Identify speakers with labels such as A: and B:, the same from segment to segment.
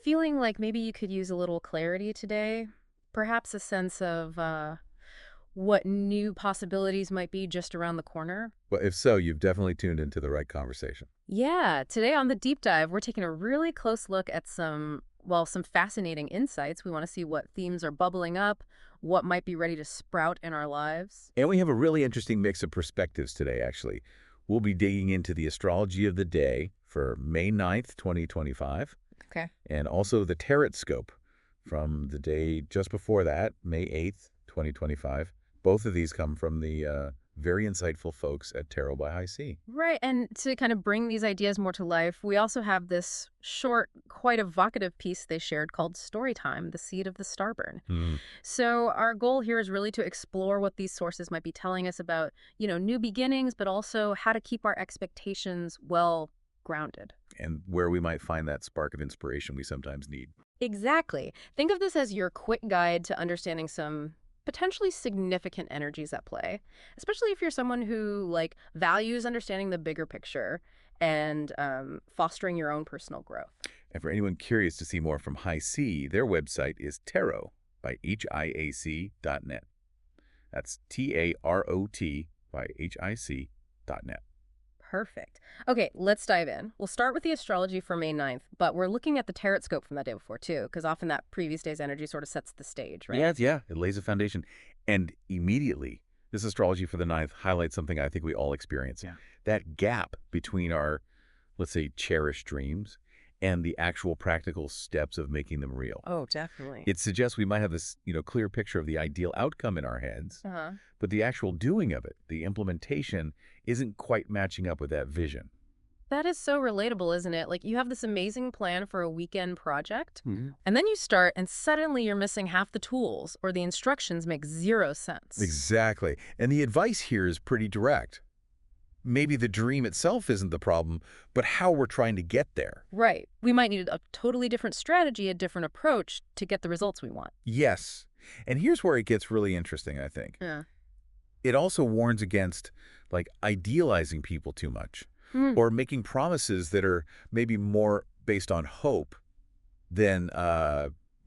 A: feeling like maybe you could use a little clarity today. Perhaps a sense of what new possibilities might be just around the corner.
B: Well, if so, you've definitely tuned into the right conversation.
A: Yeah, today on the deep dive, we're taking a really close look at some fascinating insights. We want to see what themes are bubbling up, what might be ready to sprout in our lives.
B: And we have a really interesting mix of perspectives today, actually. We'll be digging into the astrology of the day for May 9th, 2025,
A: Okay.
B: and also the TarotScope from the day just before that, May 8th, 2025. Both of these come from the very insightful folks at Tarot by High C.
A: Right, and to kind of bring these ideas more to life, we also have this short, quite evocative piece they shared called Storytime, The Seed of the Starburn.
B: Hmm.
A: So our goal here is really to explore what these sources might be telling us about, new beginnings, but also how to keep our expectations well grounded.
B: And where we might find that spark of inspiration we sometimes need.
A: Exactly. Think of this as your quick guide to understanding some potentially significant energies at play, especially if you're someone who values understanding the bigger picture and fostering your own personal growth.
B: And for anyone curious to see more from High C, their website is tarot by hiac.net. That's TAROT by HIC.net.
A: Perfect. Okay, let's dive in. We'll start with the astrology for May 9th, but we're looking at the tarot scope from that day before too, because often that previous day's energy sort of sets the stage, right?
B: Yeah, it lays a foundation. And immediately, this astrology for the ninth highlights something I think we all experience.
C: Yeah.
B: That gap between our, let's say, cherished dreams and the actual practical steps of making them real.
A: Oh, definitely.
B: It suggests we might have this, clear picture of the ideal outcome in our heads,
A: Uh-huh.
B: but the actual doing of it, the implementation, isn't quite matching up with that vision.
A: That is so relatable, isn't it? Like you have this amazing plan for a weekend project,
C: Hmm.
A: and then you start and suddenly you're missing half the tools or the instructions make zero sense.
B: Exactly. And the advice here is pretty direct. Maybe the dream itself isn't the problem, but how we're trying to get there.
A: Right. We might need a totally different strategy, a different approach to get the results we want.
B: Yes. And here's where it gets really interesting, I think.
A: Yeah.
B: It also warns against, idealizing people too much
A: Hmm.
B: or making promises that are maybe more based on hope than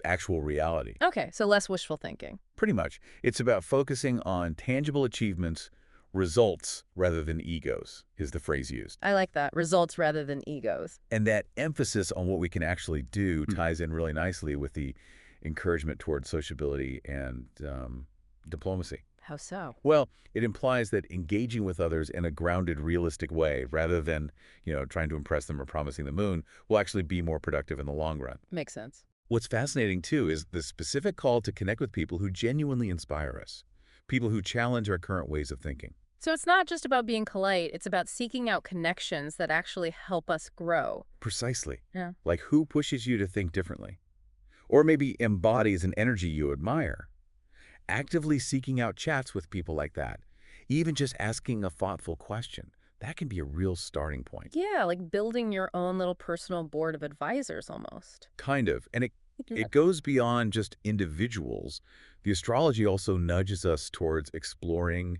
B: actual reality.
A: Okay, so less wishful thinking.
B: Pretty much. It's about focusing on tangible achievements, results, rather than egos, is the phrase used.
A: I like that. Results rather than egos.
B: And that emphasis on what we can actually do ties in really nicely with the encouragement towards sociability and diplomacy.
A: How so?
B: Well, it implies that engaging with others in a grounded, realistic way, rather than, trying to impress them or promising the moon, will actually be more productive in the long run.
A: Makes sense.
B: What's fascinating, too, is the specific call to connect with people who genuinely inspire us, people who challenge our current ways of thinking.
A: So it's not just about being polite, it's about seeking out connections that actually help us grow.
B: Precisely.
A: Yeah.
B: Like who pushes you to think differently? Or maybe embodies an energy you admire. Actively seeking out chats with people like that, even just asking a thoughtful question, that can be a real starting point.
A: Yeah, like building your own little personal board of advisors almost.
B: Kind of. And
A: Yeah.
B: it goes beyond just individuals. The astrology also nudges us towards exploring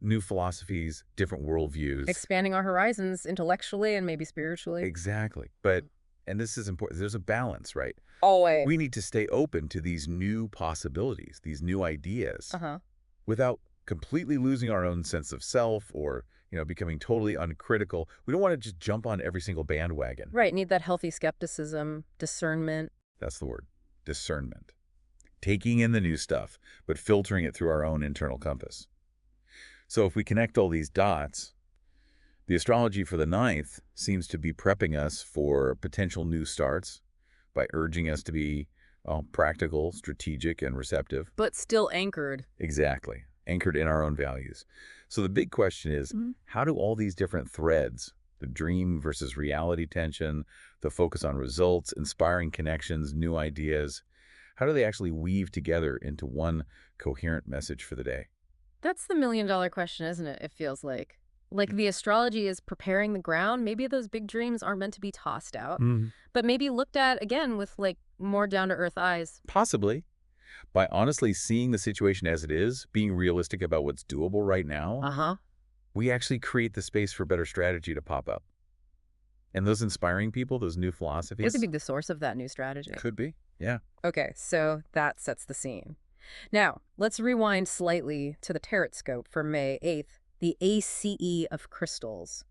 B: new philosophies, different worldviews.
A: Expanding our horizons intellectually and maybe spiritually.
B: Exactly. But, and this is important, there's a balance, right?
A: Always.
B: We need to stay open to these new possibilities, these new ideas,
A: Uh-huh.
B: without completely losing our own sense of self or, becoming totally uncritical. We don't want to just jump on every single bandwagon.
A: Right, need that healthy skepticism, discernment.
B: That's the word, discernment. Taking in the new stuff, but filtering it through our own internal compass. So if we connect all these dots, the astrology for the ninth seems to be prepping us for potential new starts by urging us to be practical, strategic, and receptive.
A: But still anchored.
B: Exactly. Anchored in our own values. So the big question is, how do all these different threads, the dream versus reality tension, the focus on results, inspiring connections, new ideas, how do they actually weave together into one coherent message for the day?
A: That's the million-dollar question, isn't it? It feels like. Like the astrology is preparing the ground. Maybe those big dreams aren't meant to be tossed out, but maybe looked at again with more down-to-earth eyes.
B: Possibly. By honestly seeing the situation as it is, being realistic about what's doable right now,
A: Uh-huh.
B: we actually create the space for better strategy to pop up. And those inspiring people, those new
A: What could
B: philosophies,
A: be the source of that new strategy?
B: could be. Yeah.
A: Okay, so that sets the scene. Now, let's rewind slightly to the TarotScope for May 8th, the ACE of crystals.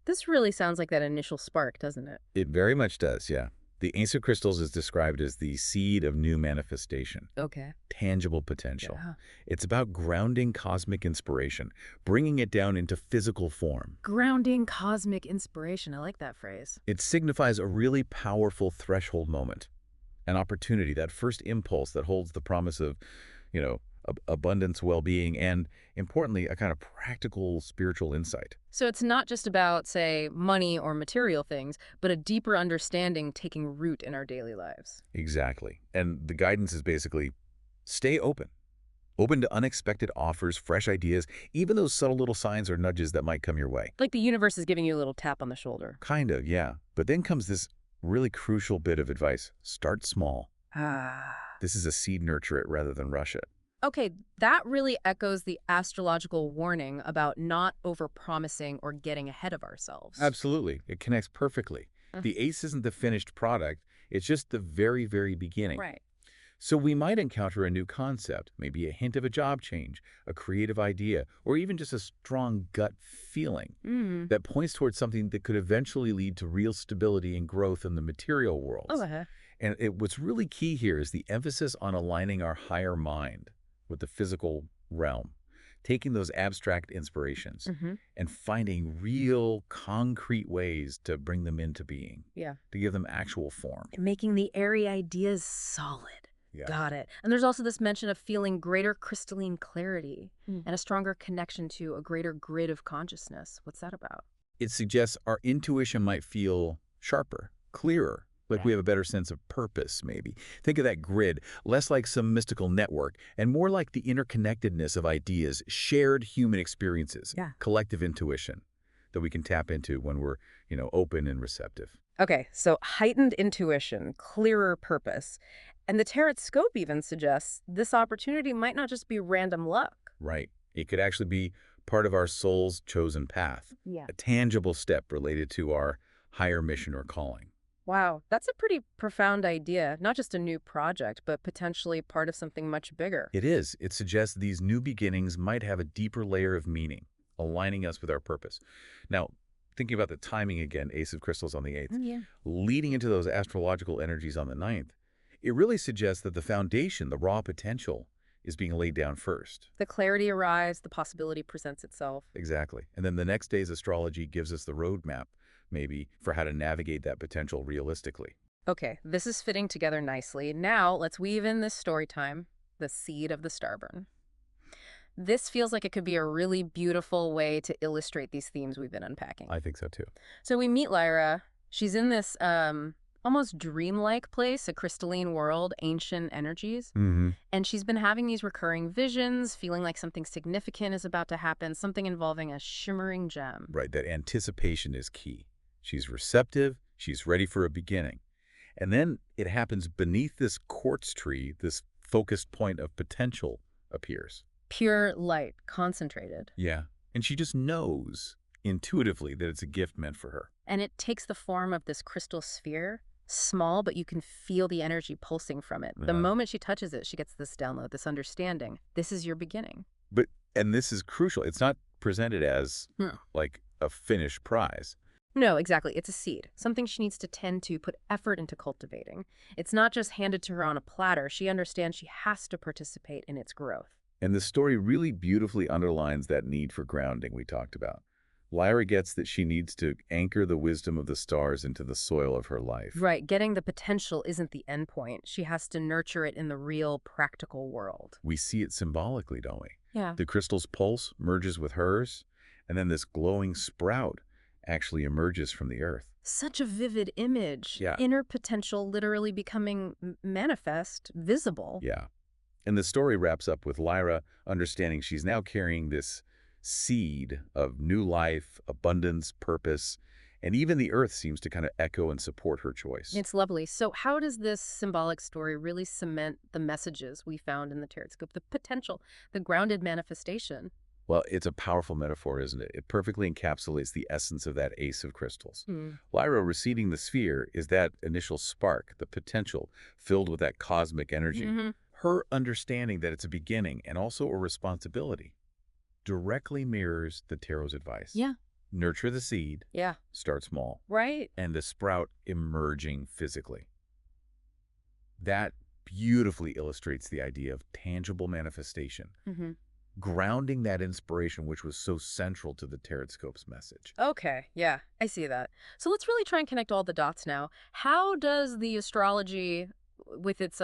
A: This really sounds like that initial spark, doesn't it?
B: It very much does, yeah. The Ace of Crystals is described as the seed of new manifestation,
A: Okay.
B: tangible potential.
A: Yeah.
B: It's about grounding cosmic inspiration, bringing it down into physical form.
A: Grounding cosmic inspiration. I like that phrase.
B: It signifies a really powerful threshold moment, an opportunity, that first impulse that holds the promise of, abundance, well-being, and, importantly, a kind of practical spiritual insight.
A: So it's not just about, say, money or material things, but a deeper understanding taking root in our daily lives.
B: Exactly. And the guidance is basically stay open. Open to unexpected offers, fresh ideas, even those subtle little signs or nudges that might come your way.
A: Like the universe is giving you a little tap on the shoulder.
B: Kind of, yeah. But then comes this really crucial bit of advice. Start small.
A: Ah.
B: This is a seed, nurture it rather than rush it.
A: Okay, that really echoes the astrological warning about not overpromising or getting ahead of ourselves.
B: Absolutely. It connects perfectly. The ace isn't the finished product. It's just the very, very beginning.
A: Right.
B: So we might encounter a new concept, maybe a hint of a job change, a creative idea, or even just a strong gut feeling that points towards something that could eventually lead to real stability and growth in the material world.
A: Oh, uh-huh.
B: And what's really key here is the emphasis on aligning our higher mind with the physical realm, taking those abstract inspirations and finding real, concrete ways to bring them into being,
A: Yeah.
B: to give them actual form.
A: Making the airy ideas solid.
B: Yeah.
A: Got it. And there's also this mention of feeling greater crystalline clarity and a stronger connection to a greater grid of consciousness. What's that about?
B: It suggests our intuition might feel sharper, clearer, like we have a better sense of purpose, maybe. Think of that grid, less like some mystical network, and more like the interconnectedness of ideas, shared human experiences, collective intuition that we can tap into when we're, open and receptive.
A: Okay, so heightened intuition, clearer purpose. And the Tarot Scope even suggests this opportunity might not just be random luck.
B: Right. It could actually be part of our soul's chosen path,
A: Yeah.
B: a tangible step related to our higher mission or calling.
A: Wow, that's a pretty profound idea. Not just a new project, but potentially part of something much bigger.
B: It is. It suggests these new beginnings might have a deeper layer of meaning, aligning us with our purpose. Now, thinking about the timing again, Ace of Crystals on the 8th,
A: Yeah.
B: leading into those astrological energies on the 9th, it really suggests that the foundation, the raw potential, is being laid down first.
A: The clarity arrives, the possibility presents itself.
B: Exactly. And then the next day's astrology gives us the roadmap, maybe, for how to navigate that potential realistically.
A: Okay, this is fitting together nicely. Now, let's weave in this story time, the seed of the starburn. This feels like it could be a really beautiful way to illustrate these themes we've been unpacking.
B: I think so, too.
A: So we meet Lyra. She's in this almost dreamlike place, a crystalline world, ancient energies. And she's been having these recurring visions, feeling like something significant is about to happen, something involving a shimmering gem.
B: Right, that anticipation is key. She's receptive, she's ready for a beginning. And then it happens beneath this quartz tree, this focused point of potential appears.
A: Pure light, concentrated.
B: Yeah, and she just knows intuitively that it's a gift meant for her.
A: And it takes the form of this crystal sphere, small, but you can feel the energy pulsing from it. The moment she touches it, she gets this download, this understanding. This is your beginning.
B: And this is crucial. It's not presented as like a finished prize.
A: No, exactly. It's a seed, something she needs to tend to, put effort into cultivating. It's not just handed to her on a platter. She understands she has to participate in its growth.
B: And the story really beautifully underlines that need for grounding we talked about. Lyra gets that she needs to anchor the wisdom of the stars into the soil of her life.
A: Right. Getting the potential isn't the end point. She has to nurture it in the real, practical world.
B: We see it symbolically, don't we?
A: Yeah.
B: The crystal's pulse merges with hers, and then this glowing sprout actually emerges from the earth.
A: Such a vivid image.
B: Yeah.
A: Inner potential literally becoming manifest, visible.
B: Yeah. And the story wraps up with Lyra understanding she's now carrying this seed of new life, abundance, purpose, and even the earth seems to kind of echo and support her choice.
A: It's lovely. So how does this symbolic story really cement the messages we found in the TarotScope, the potential, the grounded manifestation?
B: Well, it's a powerful metaphor, isn't it? It perfectly encapsulates the essence of that ace of crystals.
A: Hmm.
B: Lyra receding the sphere is that initial spark, the potential, filled with that cosmic energy.
A: Hmm.
B: Her understanding that it's a beginning and also a responsibility directly mirrors the tarot's advice.
A: Yeah.
B: Nurture the seed,
A: Yeah.
B: start small,
A: Right.
B: and the sprout emerging physically. That beautifully illustrates the idea of tangible manifestation,
A: Hmm.
B: grounding that inspiration which was so central to the TarotScopes message.
A: Okay, yeah, I see that. So let's really try and connect all the dots now. How does the astrology, with its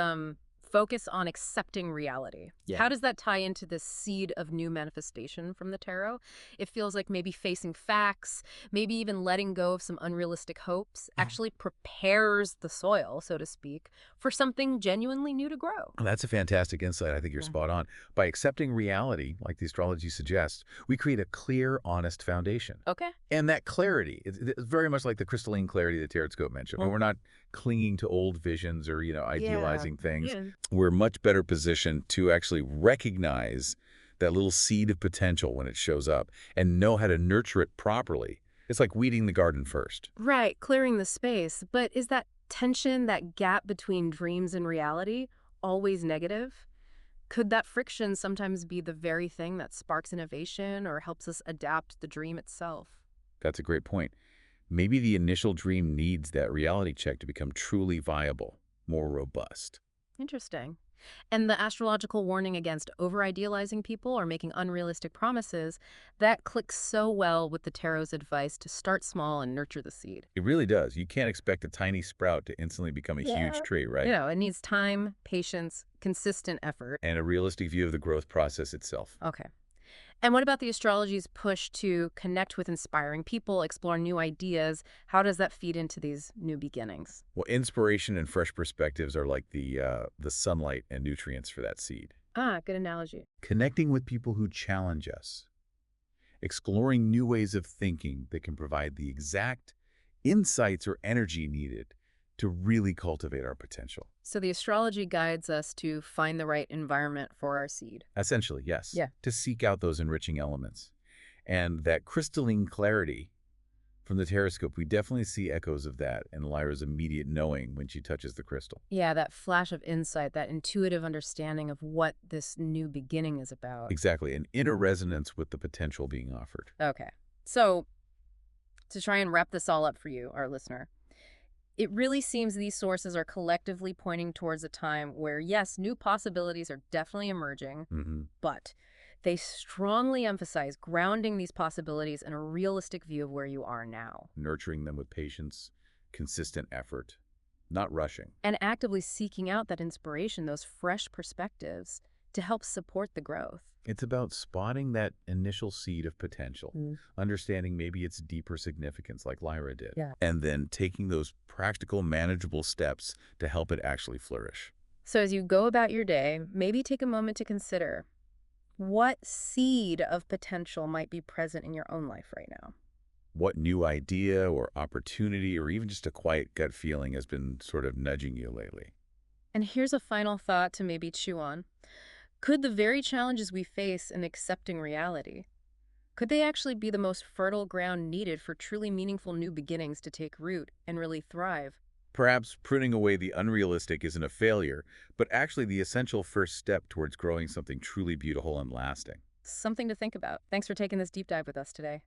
A: focus on accepting reality,
B: Yeah.
A: how does that tie into this seed of new manifestation from the tarot? It feels like maybe facing facts, maybe even letting go of some unrealistic hopes, actually prepares the soil, so to speak, for something genuinely new to grow.
B: That's a fantastic insight. I think you're
A: Yeah.
B: spot on. By accepting reality, like the astrology suggests, we create a clear, honest foundation.
A: Okay.
B: And that clarity, it's very much like the crystalline clarity the Tarot Scope mentioned. When we're not clinging to old visions or,
A: Yeah.
B: idealizing things,
A: Yeah.
B: we're much better positioned to actually recognize that little seed of potential when it shows up and know how to nurture it properly. It's like weeding the garden first.
A: Right, clearing the space. But is that tension, that gap between dreams and reality, always negative? Could that friction sometimes be the very thing that sparks innovation or helps us adapt the dream itself?
B: That's a great point. Maybe the initial dream needs that reality check to become truly viable, more robust.
A: Interesting. And the astrological warning against over-idealizing people or making unrealistic promises, that clicks so well with the tarot's advice to start small and nurture the seed.
B: It really does. You can't expect a tiny sprout to instantly become a huge
A: Yeah.
B: tree,
A: You
B: right?
A: know, it needs time, patience, consistent effort.
B: And a realistic view of the growth process itself.
A: Okay. And what about the astrology's push to connect with inspiring people, explore new ideas? How does that feed into these new beginnings?
B: Well, inspiration and fresh perspectives are like the sunlight and nutrients for that seed.
A: Ah, good analogy.
B: Connecting with people who challenge us, exploring new ways of thinking that can provide the exact insights or energy needed to really cultivate our potential.
A: So the astrology guides us to find the right environment for our seed.
B: Essentially, yes,
A: Yeah.
B: to seek out those enriching elements. And that crystalline clarity from the Terrascope, we definitely see echoes of that in Lyra's immediate knowing when she touches the crystal.
A: Yeah, that flash of insight, that intuitive understanding of what this new beginning is about.
B: Exactly, an inner resonance with the potential being offered.
A: Okay. So to try and wrap this all up for you, our listener, it really seems these sources are collectively pointing towards a time where, yes, new possibilities are definitely emerging,
B: Hmm.
A: but they strongly emphasize grounding these possibilities in a realistic view of where you are now
B: Nurturing them with patience, consistent effort, not rushing.
A: and actively seeking out that inspiration, those fresh perspectives to help support the growth.
B: It's about spotting that initial seed of potential,
A: Mm.
B: understanding maybe its deeper significance like Lyra did,
A: Yeah.
B: and then taking those practical, manageable steps to help it actually flourish.
A: So as you go about your day, maybe take a moment to consider what seed of potential might be present in your own life right now.
B: What new idea or opportunity or even just a quiet gut feeling has been sort of nudging you lately?
A: And here's a final thought to maybe chew on. Could the very challenges we face in accepting reality, could they actually be the most fertile ground needed for truly meaningful new beginnings to take root and really thrive?
B: Perhaps pruning away the unrealistic isn't a failure, but actually the essential first step towards growing something truly beautiful and lasting.
A: Something to think about. Thanks for taking this deep dive with us today.